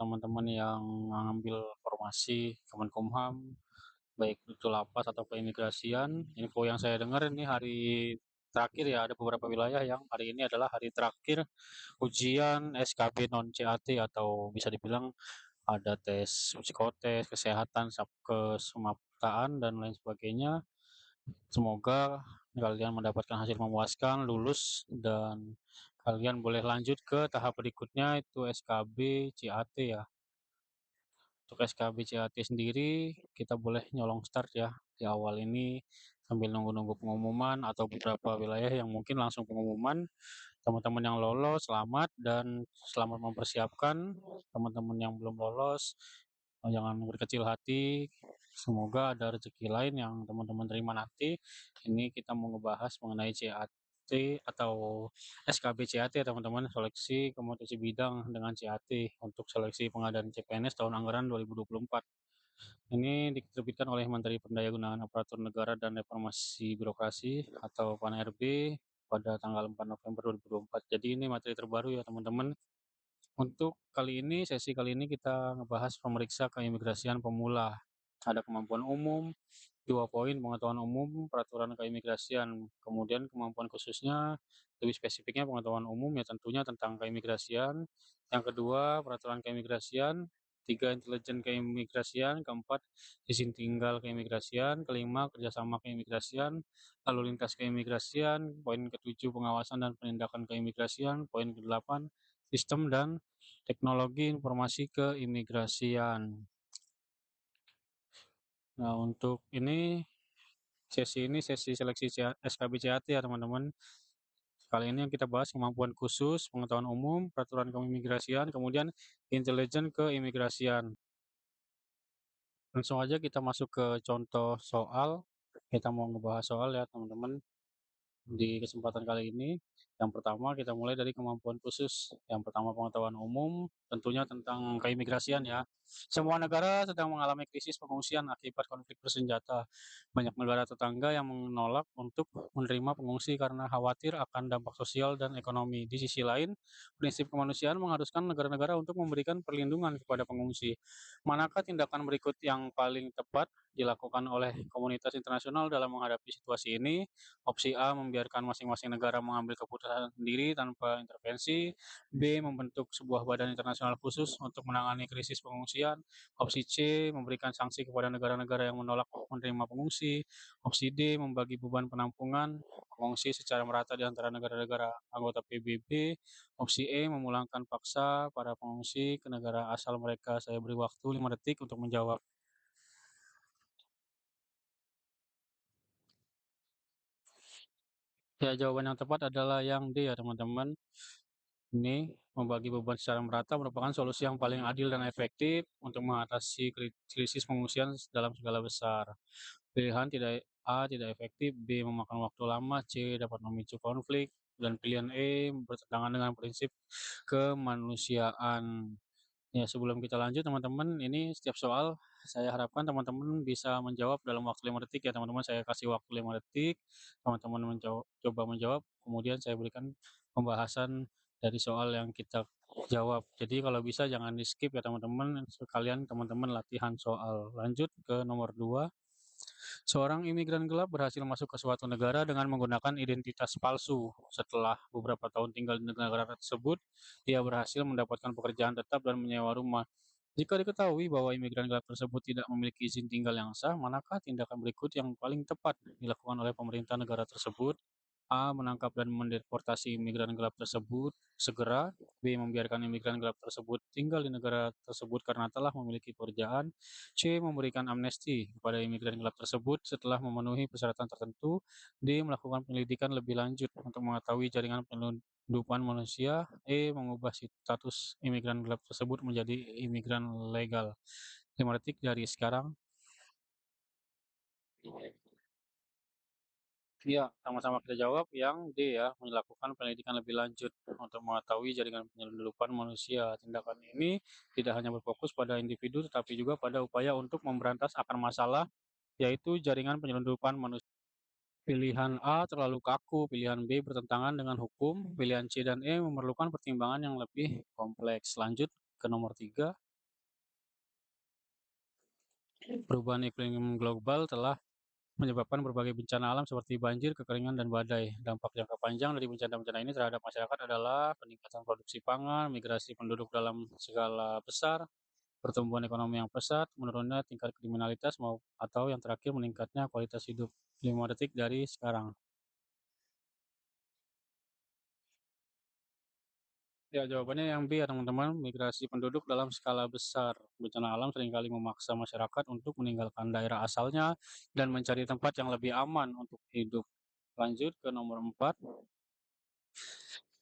teman-teman yang mengambil formasi Kemenkumham, baik itu Lapas atau keimigrasian. Info yang saya dengar ini hari terakhir ya, ada beberapa wilayah yang hari ini adalah hari terakhir ujian SKB non CAT atau bisa dibilang ada tes psikotes, kesehatan, kesemataan dan lain sebagainya. Semoga kalian mendapatkan hasil memuaskan, lulus, dan kalian boleh lanjut ke tahap berikutnya itu SKB CAT ya. Untuk SKB CAT sendiri kita boleh nyolong start ya di awal ini sambil nunggu-nunggu pengumuman atau beberapa wilayah yang mungkin langsung pengumuman. Teman-teman yang lolos selamat dan selamat mempersiapkan. Teman-teman yang belum lolos jangan berkecil hati. Semoga ada rezeki lain yang teman-teman terima nanti. Ini kita mau ngebahas mengenai CAT atau SKB CAT ya teman-teman, seleksi kompetensi bidang dengan CAT untuk seleksi pengadaan CPNS tahun anggaran 2024. Ini diterbitkan oleh Menteri Pendayagunaan Aparatur Negara dan Reformasi Birokrasi atau PAN-RB pada tanggal 4 November 2024. Jadi ini materi terbaru ya teman-teman. Untuk sesi kali ini kita ngebahas pemeriksa keimigrasian pemula. Ada kemampuan umum, 2 poin pengetahuan umum, peraturan keimigrasian. Kemudian kemampuan khususnya, lebih spesifiknya pengetahuan umum ya tentunya tentang keimigrasian. Yang kedua, peraturan keimigrasian. Tiga, intelijen keimigrasian. Keempat, izin tinggal keimigrasian. Kelima, kerjasama keimigrasian. Lalu lintas keimigrasian. Poin ketujuh, pengawasan dan penindakan keimigrasian. Poin kedelapan, sistem dan teknologi informasi keimigrasian. Nah, untuk sesi seleksi SKB CAT ya teman-teman. Kali ini yang kita bahas kemampuan khusus, pengetahuan umum, peraturan keimigrasian, kemudian intelijen keimigrasian. Langsung aja kita masuk ke contoh soal. Kita mau ngebahas soal ya teman-teman. Di kesempatan kali ini, yang pertama kita mulai dari kemampuan khusus. Yang pertama pengetahuan umum, tentunya tentang keimigrasian ya. Semua negara sedang mengalami krisis pengungsian akibat konflik bersenjata. Banyak negara tetangga yang menolak untuk menerima pengungsi karena khawatir akan dampak sosial dan ekonomi. Di sisi lain, prinsip kemanusiaan mengharuskan negara-negara untuk memberikan perlindungan kepada pengungsi. Manakah tindakan berikut yang paling tepat dilakukan oleh komunitas internasional dalam menghadapi situasi ini? Opsi A, membiarkan masing-masing negara mengambil keputusan sendiri tanpa intervensi. B, membentuk sebuah badan internasional khusus untuk menangani krisis pengungsian. Opsi C, memberikan sanksi kepada negara-negara yang menolak menerima pengungsi. Opsi D, membagi beban penampungan pengungsi secara merata di antara negara-negara anggota PBB. Opsi E, memulangkan paksa para pengungsi ke negara asal mereka. Saya beri waktu 5 detik untuk menjawab. Ya, jawaban yang tepat adalah yang D ya teman-teman. Ini membagi beban secara merata merupakan solusi yang paling adil dan efektif untuk mengatasi krisis pengungsian dalam skala besar. Pilihan tidak efektif, B memakan waktu lama, C dapat memicu konflik, dan pilihan E bertentangan dengan prinsip kemanusiaan. Ya, sebelum kita lanjut teman-teman, ini setiap soal saya harapkan teman-teman bisa menjawab dalam waktu 5 detik ya teman-teman. Saya kasih waktu 5 detik, teman-teman coba menjawab, kemudian saya berikan pembahasan dari soal yang kita jawab. Jadi kalau bisa jangan di-skip ya teman-teman, sekalian teman-teman latihan soal. Lanjut ke nomor 2. Seorang imigran gelap berhasil masuk ke suatu negara dengan menggunakan identitas palsu. Setelah beberapa tahun tinggal di negara tersebut, dia berhasil mendapatkan pekerjaan tetap dan menyewa rumah. Jika diketahui bahwa imigran gelap tersebut tidak memiliki izin tinggal yang sah, manakah tindakan berikut yang paling tepat dilakukan oleh pemerintah negara tersebut? A. Menangkap dan mendeportasi imigran gelap tersebut segera. B. Membiarkan imigran gelap tersebut tinggal di negara tersebut karena telah memiliki pekerjaan. C. Memberikan amnesti kepada imigran gelap tersebut setelah memenuhi persyaratan tertentu. D. Melakukan penyelidikan lebih lanjut untuk mengetahui jaringan penyelundupan manusia. E. Mengubah status imigran gelap tersebut menjadi imigran legal. 5 detik dari sekarang. Iya, sama-sama kita jawab yang D ya, melakukan penyelidikan lebih lanjut untuk mengetahui jaringan penyelundupan manusia. Tindakan ini tidak hanya berfokus pada individu, tetapi juga pada upaya untuk memberantas akar masalah, yaitu jaringan penyelundupan manusia. Pilihan A terlalu kaku, pilihan B bertentangan dengan hukum, pilihan C dan E memerlukan pertimbangan yang lebih kompleks. Lanjut ke nomor 3. Perubahan iklim global telah menyebabkan berbagai bencana alam seperti banjir, kekeringan, dan badai. Dampak jangka panjang dari bencana-bencana ini terhadap masyarakat adalah peningkatan produksi pangan, migrasi penduduk dalam skala besar, pertumbuhan ekonomi yang pesat, menurunnya tingkat kriminalitas, atau yang terakhir meningkatnya kualitas hidup. 5 detik dari sekarang. Ya, jawabannya yang B ya teman-teman, migrasi penduduk dalam skala besar. Bencana alam seringkali memaksa masyarakat untuk meninggalkan daerah asalnya dan mencari tempat yang lebih aman untuk hidup. Lanjut ke nomor 4.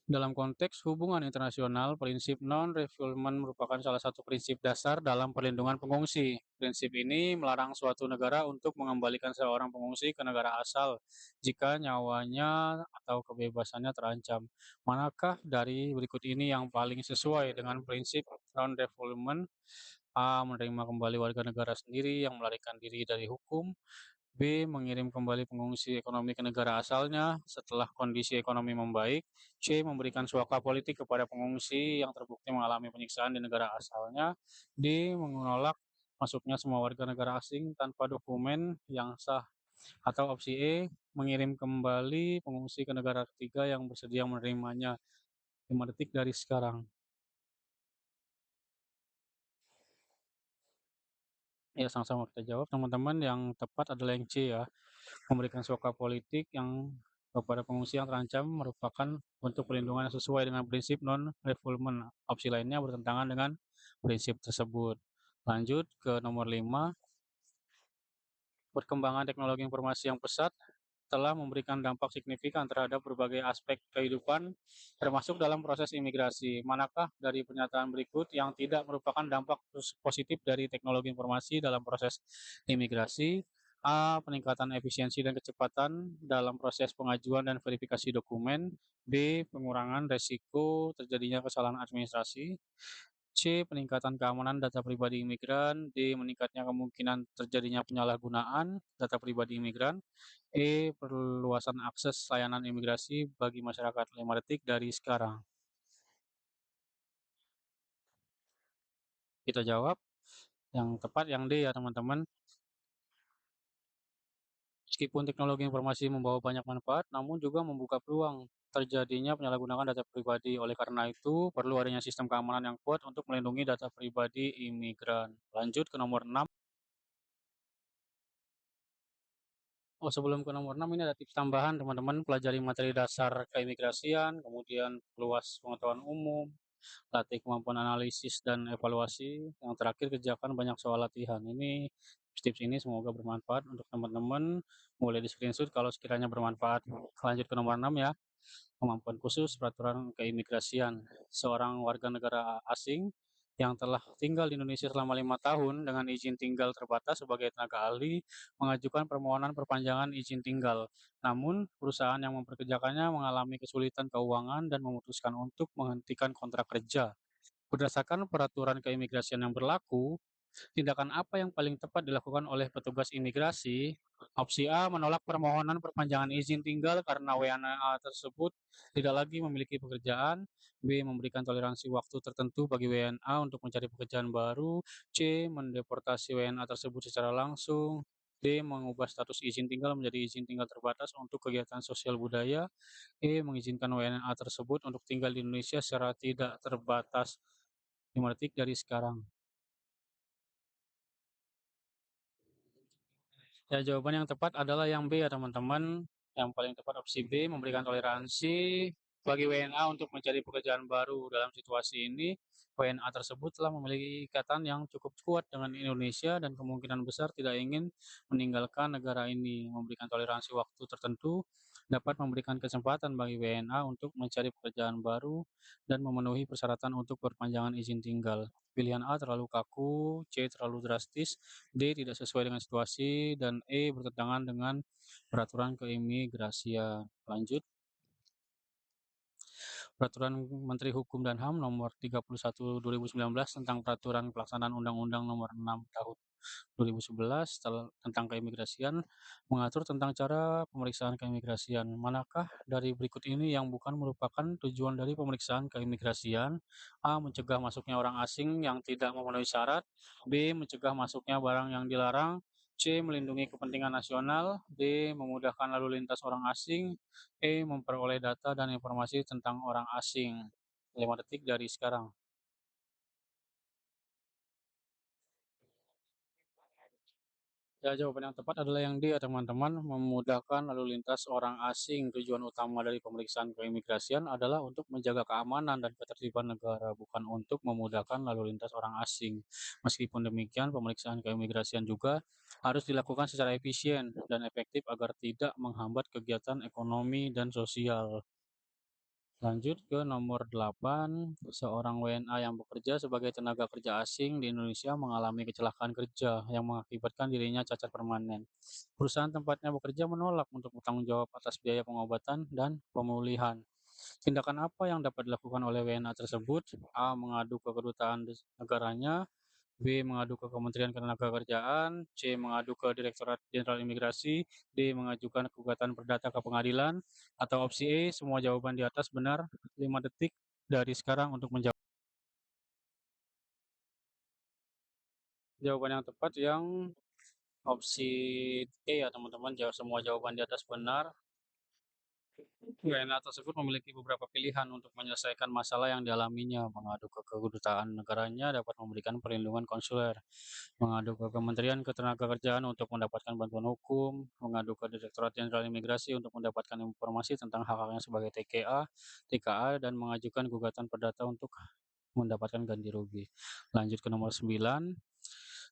Dalam konteks hubungan internasional, prinsip non-refoulement merupakan salah satu prinsip dasar dalam perlindungan pengungsi. Prinsip ini melarang suatu negara untuk mengembalikan seorang pengungsi ke negara asal jika nyawanya atau kebebasannya terancam. Manakah dari berikut ini yang paling sesuai dengan prinsip non-refoulement? A. Menerima kembali warga negara sendiri yang melarikan diri dari hukum. B. Mengirim kembali pengungsi ekonomi ke negara asalnya setelah kondisi ekonomi membaik. C. Memberikan suaka politik kepada pengungsi yang terbukti mengalami penyiksaan di negara asalnya. D. Menolak masuknya semua warga negara asing tanpa dokumen yang sah. Atau opsi E. Mengirim kembali pengungsi ke negara ketiga yang bersedia menerimanya. 5 detik dari sekarang. Ya, sama-sama kita jawab teman-teman. Yang tepat adalah yang C ya. Memberikan suaka politik yang kepada pengungsi yang terancam merupakan bentuk perlindungan yang sesuai dengan prinsip non-refoulement. Opsi lainnya bertentangan dengan prinsip tersebut. Lanjut ke nomor 5. Perkembangan teknologi informasi yang pesat telah memberikan dampak signifikan terhadap berbagai aspek kehidupan, termasuk dalam proses imigrasi. Manakah dari pernyataan berikut yang tidak merupakan dampak positif dari teknologi informasi dalam proses imigrasi? A. Peningkatan efisiensi dan kecepatan dalam proses pengajuan dan verifikasi dokumen. B. Pengurangan resiko terjadinya kesalahan administrasi. C. Peningkatan keamanan data pribadi imigran. D. Meningkatnya kemungkinan terjadinya penyalahgunaan data pribadi imigran. E. Perluasan akses layanan imigrasi bagi masyarakat. 5 detik dari sekarang. Kita jawab yang tepat yang D ya teman-teman. Meskipun teknologi informasi membawa banyak manfaat, namun juga membuka peluang terjadinya penyalahgunaan data pribadi. Oleh karena itu, perlu adanya sistem keamanan yang kuat untuk melindungi data pribadi imigran. Lanjut ke nomor 6. Oh, sebelum ke nomor 6 ini ada tips tambahan teman-teman, pelajari materi dasar keimigrasian, kemudian luas pengetahuan umum, latih kemampuan analisis dan evaluasi. Yang terakhir, kerjakan banyak soal latihan. Ini tips ini semoga bermanfaat untuk teman-teman. Boleh di screenshot kalau sekiranya bermanfaat. Lanjut ke nomor 6 ya. Kemampuan khusus peraturan keimigrasian. Seorang warga negara asing yang telah tinggal di Indonesia selama 5 tahun dengan izin tinggal terbatas sebagai tenaga ahli mengajukan permohonan perpanjangan izin tinggal. Namun, perusahaan yang memperkerjakannya mengalami kesulitan keuangan dan memutuskan untuk menghentikan kontrak kerja. Berdasarkan peraturan keimigrasian yang berlaku, tindakan apa yang paling tepat dilakukan oleh petugas imigrasi? Opsi A, menolak permohonan perpanjangan izin tinggal karena WNA tersebut tidak lagi memiliki pekerjaan. B, memberikan toleransi waktu tertentu bagi WNA untuk mencari pekerjaan baru. C, mendeportasi WNA tersebut secara langsung. D, mengubah status izin tinggal menjadi izin tinggal terbatas untuk kegiatan sosial budaya. E, mengizinkan WNA tersebut untuk tinggal di Indonesia secara tidak terbatas. 5 detik dari sekarang. Ya, jawaban yang tepat adalah yang B ya teman-teman. Yang paling tepat opsi B, memberikan toleransi bagi WNA untuk mencari pekerjaan baru. Dalam situasi ini, WNA tersebut telah memiliki ikatan yang cukup kuat dengan Indonesia dan kemungkinan besar tidak ingin meninggalkan negara ini. Memberikan toleransi waktu tertentu dapat memberikan kesempatan bagi WNA untuk mencari pekerjaan baru dan memenuhi persyaratan untuk perpanjangan izin tinggal. Pilihan A terlalu kaku, C terlalu drastis, D tidak sesuai dengan situasi, dan E bertentangan dengan peraturan keimigrasian. Lanjut. Peraturan Menteri Hukum dan HAM Nomor 31 2019 tentang Peraturan Pelaksanaan Undang-Undang Nomor 6 Tahun 2011 tentang keimigrasian mengatur tentang cara pemeriksaan keimigrasian. Manakah dari berikut ini yang bukan merupakan tujuan dari pemeriksaan keimigrasian? A. Mencegah masuknya orang asing yang tidak memenuhi syarat. B. Mencegah masuknya barang yang dilarang. C. Melindungi kepentingan nasional. D. Memudahkan lalu lintas orang asing. E. Memperoleh data dan informasi tentang orang asing. 5 detik dari sekarang. Ya, jawaban yang tepat adalah yang D ya teman-teman, memudahkan lalu lintas orang asing. Tujuan utama dari pemeriksaan keimigrasian adalah untuk menjaga keamanan dan ketertiban negara, bukan untuk memudahkan lalu lintas orang asing. Meskipun demikian, pemeriksaan keimigrasian juga harus dilakukan secara efisien dan efektif agar tidak menghambat kegiatan ekonomi dan sosial. Lanjut ke nomor 8, seorang WNA yang bekerja sebagai tenaga kerja asing di Indonesia mengalami kecelakaan kerja yang mengakibatkan dirinya cacat permanen. Perusahaan tempatnya bekerja menolak untuk bertanggung jawab atas biaya pengobatan dan pemulihan. Tindakan apa yang dapat dilakukan oleh WNA tersebut? A. Mengadu ke kedutaan negaranya. B. Mengadu ke Kementerian Ketenagakerjaan. C. Mengadu ke Direktorat Jenderal Imigrasi. D. Mengajukan gugatan perdata ke pengadilan. Atau opsi E, semua jawaban di atas benar. 5 detik dari sekarang untuk menjawab. Jawaban yang tepat yang opsi E ya teman-teman. Jawab semua jawaban di atas benar. WNA tersebut memiliki beberapa pilihan untuk menyelesaikan masalah yang dialaminya. Mengadu ke kedutaan negaranya dapat memberikan perlindungan konsuler. Mengadu ke Kementerian Ketenagakerjaan untuk mendapatkan bantuan hukum, mengadu ke Direktorat Jenderal Imigrasi untuk mendapatkan informasi tentang hak-haknya sebagai TKA, dan mengajukan gugatan perdata untuk mendapatkan ganti rugi. Lanjut ke nomor 9.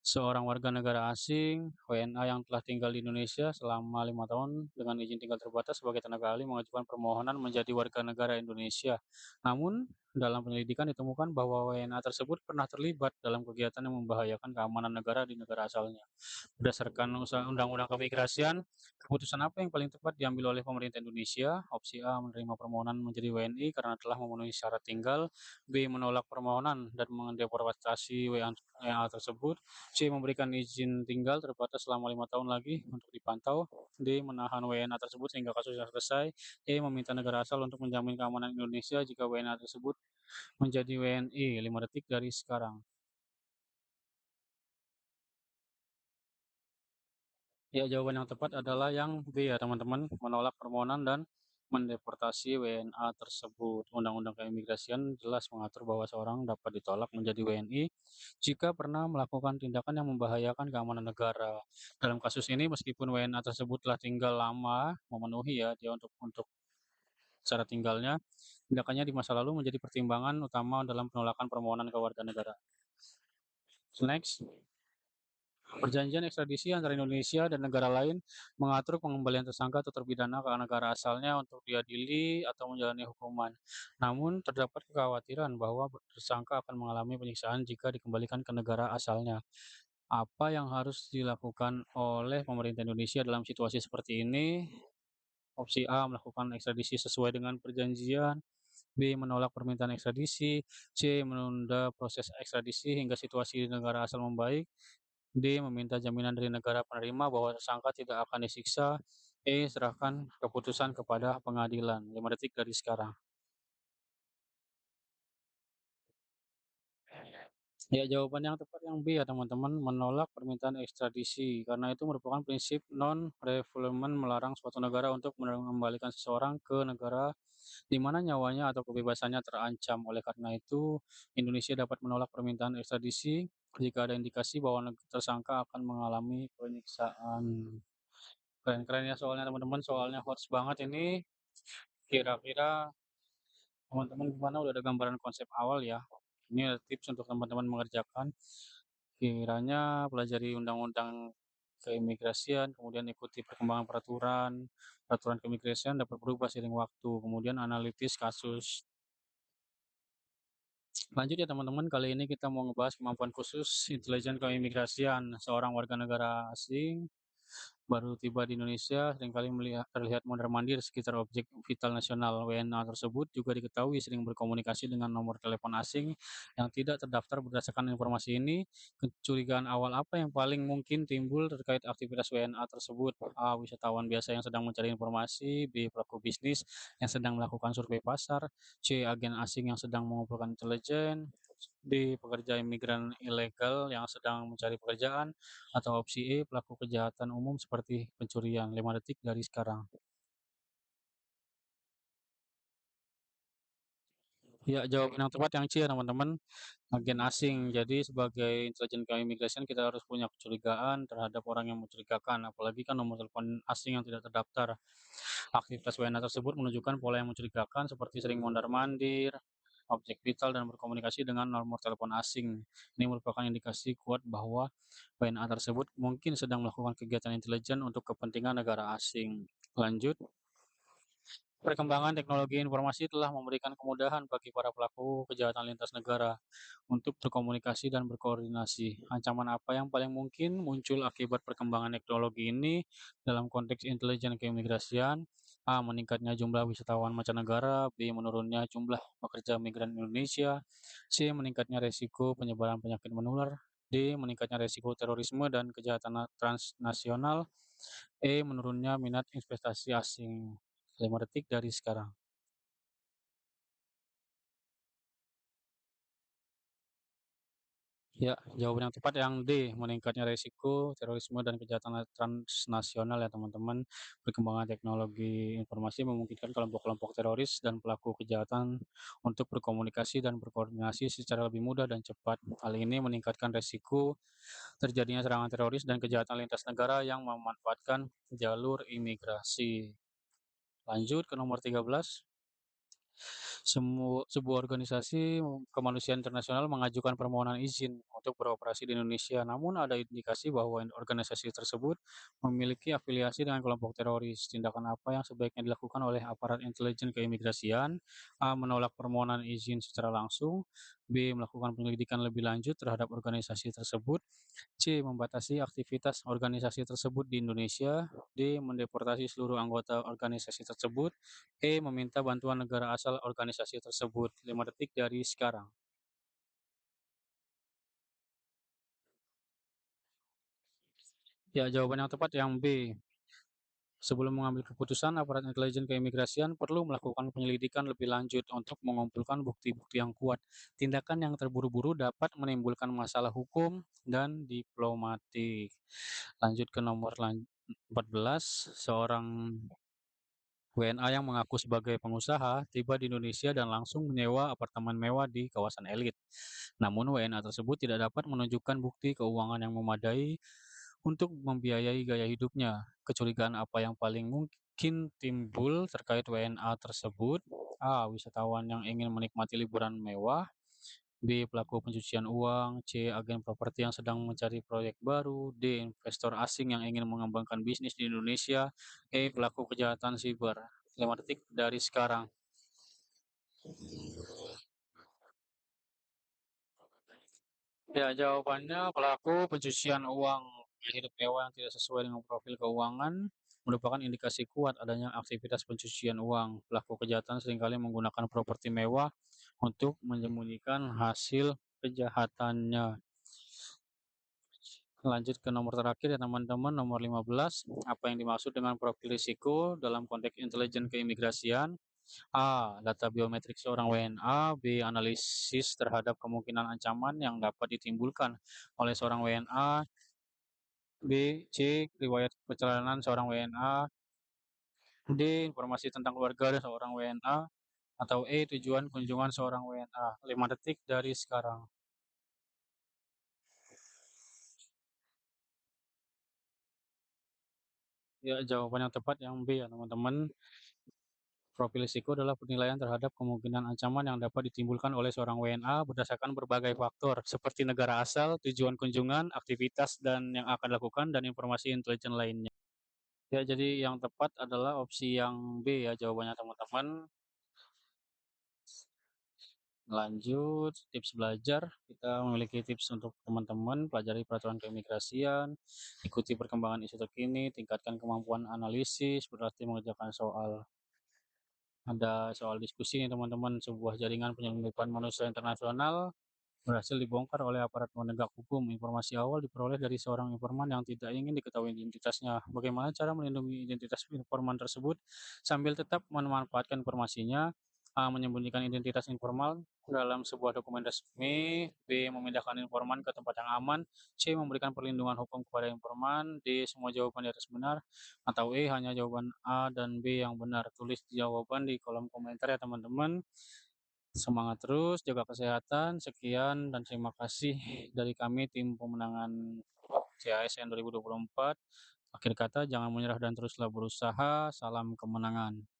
Seorang warga negara asing (WNA) yang telah tinggal di Indonesia selama 5 tahun dengan izin tinggal terbatas sebagai tenaga ahli mengajukan permohonan menjadi warga negara Indonesia. Namun, dalam penyelidikan ditemukan bahwa WNA tersebut pernah terlibat dalam kegiatan yang membahayakan keamanan negara di negara asalnya. Berdasarkan Undang-Undang Keimigrasian, keputusan apa yang paling tepat diambil oleh pemerintah Indonesia? Opsi A, menerima permohonan menjadi WNI karena telah memenuhi syarat tinggal. B, menolak permohonan dan mendeportasi WNA tersebut. C, memberikan izin tinggal terbatas selama 5 tahun lagi untuk dipantau. D, menahan WNA tersebut sehingga kasusnya selesai. E, meminta negara asal untuk menjamin keamanan Indonesia jika WNA tersebut menjadi WNI. 5 detik dari sekarang. Ya, jawaban yang tepat adalah yang B ya teman-teman, menolak permohonan dan mendeportasi WNA tersebut. Undang-Undang Keimigrasian jelas mengatur bahwa seorang dapat ditolak menjadi WNI jika pernah melakukan tindakan yang membahayakan keamanan negara. Dalam kasus ini, meskipun WNA tersebut telah tinggal lama, memenuhi ya dia untuk syarat tinggalnya, tindakannya di masa lalu menjadi pertimbangan utama dalam penolakan permohonan kewarganegaraan. Next. Perjanjian ekstradisi antara Indonesia dan negara lain mengatur pengembalian tersangka atau terpidana ke negara asalnya untuk diadili atau menjalani hukuman. Namun, terdapat kekhawatiran bahwa tersangka akan mengalami penyiksaan jika dikembalikan ke negara asalnya. Apa yang harus dilakukan oleh pemerintah Indonesia dalam situasi seperti ini? Opsi A, melakukan ekstradisi sesuai dengan perjanjian. B, menolak permintaan ekstradisi. C, menunda proses ekstradisi hingga situasi di negara asal membaik. D, meminta jaminan dari negara penerima bahwa tersangka tidak akan disiksa. E, serahkan keputusan kepada pengadilan. 5 detik dari sekarang. Ya, jawaban yang tepat yang B ya teman-teman, menolak permintaan ekstradisi. Karena itu merupakan prinsip non-refoulement, melarang suatu negara untuk mengembalikan seseorang ke negara di mana nyawanya atau kebebasannya terancam. Oleh karena itu, Indonesia dapat menolak permintaan ekstradisi jika ada indikasi bahwa tersangka akan mengalami penyiksaan. Keren-keren ya soalnya teman-teman, soalnya hots banget ini. Kira-kira teman-teman gimana, udah ada gambaran konsep awal ya? Ini ada tips untuk teman-teman mengerjakan. Kiranya pelajari undang-undang keimigrasian, kemudian ikuti perkembangan peraturan, peraturan keimigrasian dapat berubah seiring waktu, kemudian analitis kasus. Lanjut ya teman-teman, kali ini kita mau ngebahas kemampuan khusus intelijen keimigrasian seorang warga negara asing. Baru tiba di Indonesia, seringkali terlihat mondar-mandir sekitar objek vital nasional. WNA tersebut juga diketahui sering berkomunikasi dengan nomor telepon asing yang tidak terdaftar. Berdasarkan informasi ini, kecurigaan awal apa yang paling mungkin timbul terkait aktivitas WNA tersebut? A. Wisatawan biasa yang sedang mencari informasi. B. Pelaku bisnis yang sedang melakukan survei pasar. C. Agen asing yang sedang mengumpulkan intelijen. D. Pekerja imigran ilegal yang sedang mencari pekerjaan. Atau opsi E, pelaku kejahatan umum seperti pencurian. 5 detik dari sekarang. Ya, jawaban yang tepat yang C ya teman-teman, agen asing. Jadi sebagai intelijen keimigrasian kita harus punya kecurigaan terhadap orang yang mencurigakan, apalagi kan nomor telepon asing yang tidak terdaftar. Aktivitas WNA tersebut menunjukkan pola yang mencurigakan seperti sering mondar-mandir, objek vital dan berkomunikasi dengan nomor telepon asing. Ini merupakan indikasi kuat bahwa WNA tersebut mungkin sedang melakukan kegiatan intelijen untuk kepentingan negara asing. Lanjut, perkembangan teknologi informasi telah memberikan kemudahan bagi para pelaku kejahatan lintas negara untuk berkomunikasi dan berkoordinasi. Ancaman apa yang paling mungkin muncul akibat perkembangan teknologi ini dalam konteks intelijen keimigrasian? A. Meningkatnya jumlah wisatawan mancanegara. B. Menurunnya jumlah pekerja migran Indonesia. C. Meningkatnya resiko penyebaran penyakit menular. D. Meningkatnya resiko terorisme dan kejahatan transnasional. E. Menurunnya minat investasi asing. 5 detik dari sekarang. Ya, jawaban yang tepat yang D, meningkatnya resiko terorisme dan kejahatan transnasional ya teman-teman. Perkembangan teknologi informasi memungkinkan kelompok-kelompok teroris dan pelaku kejahatan untuk berkomunikasi dan berkoordinasi secara lebih mudah dan cepat. Hal ini meningkatkan resiko terjadinya serangan teroris dan kejahatan lintas negara yang memanfaatkan jalur imigrasi. Lanjut ke nomor 13. Sebuah organisasi kemanusiaan internasional mengajukan permohonan izin untuk beroperasi di Indonesia, namun ada indikasi bahwa organisasi tersebut memiliki afiliasi dengan kelompok teroris. Tindakan apa yang sebaiknya dilakukan oleh aparat intelijen keimigrasian? A. Menolak permohonan izin secara langsung. B. Melakukan penyelidikan lebih lanjut terhadap organisasi tersebut. C. Membatasi aktivitas organisasi tersebut di Indonesia. D. Mendeportasi seluruh anggota organisasi tersebut. E. Meminta bantuan negara asal organisasi tersebut. 5 detik dari sekarang. Ya, jawaban yang tepat yang B. Sebelum mengambil keputusan, aparat intelijen keimigrasian perlu melakukan penyelidikan lebih lanjut untuk mengumpulkan bukti-bukti yang kuat. Tindakan yang terburu-buru dapat menimbulkan masalah hukum dan diplomatik. Lanjut ke nomor 14, seorang WNA yang mengaku sebagai pengusaha tiba di Indonesia dan langsung menyewa apartemen mewah di kawasan elit. Namun WNA tersebut tidak dapat menunjukkan bukti keuangan yang memadai untuk membiayai gaya hidupnya. Kecurigaan apa yang paling mungkin timbul terkait WNA tersebut? A. Wisatawan yang ingin menikmati liburan mewah. B. Pelaku pencucian uang. C. Agen properti yang sedang mencari proyek baru. D. Investor asing yang ingin mengembangkan bisnis di Indonesia. E. Pelaku kejahatan siber. 5 detik dari sekarang. Ya, jawabannya pelaku pencucian uang. Gaya hidup mewah yang tidak sesuai dengan profil keuangan merupakan indikasi kuat adanya aktivitas pencucian uang. Pelaku kejahatan seringkali menggunakan properti mewah untuk menyembunyikan hasil kejahatannya. Lanjut ke nomor terakhir ya teman-teman, nomor 15. Apa yang dimaksud dengan profil risiko dalam konteks intelijen keimigrasian? A. Data biometrik seorang WNA. B. Analisis terhadap kemungkinan ancaman yang dapat ditimbulkan oleh seorang WNA. B. C. Riwayat perjalanan seorang WNA. D. Informasi tentang keluarga seorang WNA. Atau E. Tujuan kunjungan seorang WNA. 5 detik dari sekarang. Ya, jawaban yang tepat yang B ya teman-teman. Profil risiko adalah penilaian terhadap kemungkinan ancaman yang dapat ditimbulkan oleh seorang WNA berdasarkan berbagai faktor, seperti negara asal, tujuan kunjungan, aktivitas dan yang akan dilakukan, dan informasi intelijen lainnya. Ya, jadi yang tepat adalah opsi yang B ya jawabannya teman-teman. Lanjut, tips belajar, kita memiliki tips untuk teman-teman, pelajari peraturan keimigrasian, ikuti perkembangan isu terkini, tingkatkan kemampuan analisis, berarti mengerjakan soal. Ada soal diskusi nih teman-teman, sebuah jaringan penyelundupan manusia internasional berhasil dibongkar oleh aparat penegak hukum. Informasi awal diperoleh dari seorang informan yang tidak ingin diketahui identitasnya. Bagaimana cara melindungi identitas informan tersebut sambil tetap memanfaatkan informasinya? A. Menyembunyikan identitas informal dalam sebuah dokumen resmi. B. Memindahkan informan ke tempat yang aman. C. Memberikan perlindungan hukum kepada informan. D. Semua jawaban di atas benar. Atau E. Hanya jawaban A dan B yang benar. Tulis jawaban di kolom komentar ya teman-teman. Semangat terus, jaga kesehatan. Sekian dan terima kasih dari kami tim pemenangan CASN 2024. Akhir kata, jangan menyerah dan teruslah berusaha. Salam kemenangan.